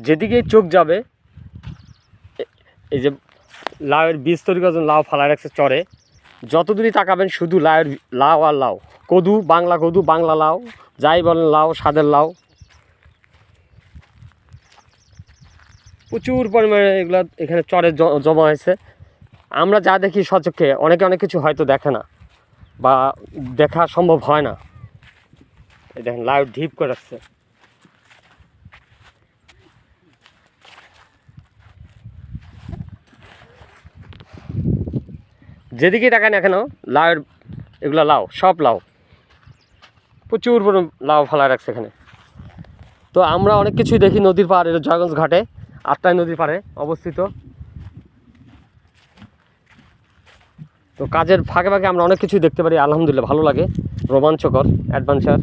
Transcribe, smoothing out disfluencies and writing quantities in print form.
যেদিকেই চোখ যাবে এই যে লাউয়ের বীজ তৈরি করার জন্য লাউ ফালায় রাখছে চরে, যত দূরই তাকাবেন শুধু লাউ আর লাউ, কদু, বাংলা লাউ, যাই বলেন লাউ, স্বাদের লাউ। প্রচুর পরিমাণে এগুলো এখানে চরে জমা হয়েছে। আমরা যা দেখি সচক্ষে, অনেকে অনেক কিছু হয়তো দেখে না বা দেখা সম্ভব হয় না। এই দেখেন লাউ ঢিপ করে রাখছে। যেদিকে তাকান না কেন লাউয়ের, এগুলো লাউ, সব লাউ, প্রচুর লাউ ফালায় রাখছে এখানে। তো আমরা অনেক কিছুই দেখি নদীর পাড়ে, জয়গঞ্জ ঘাটে, আত্রাই নদীর পাড়ে অবস্থিত। তো কাজের ফাঁকে ফাঁকে আমরা অনেক কিছুই দেখতে পারি, আলহামদুলিল্লাহ ভালো লাগে, রোমাঞ্চকর, অ্যাডভেঞ্চার।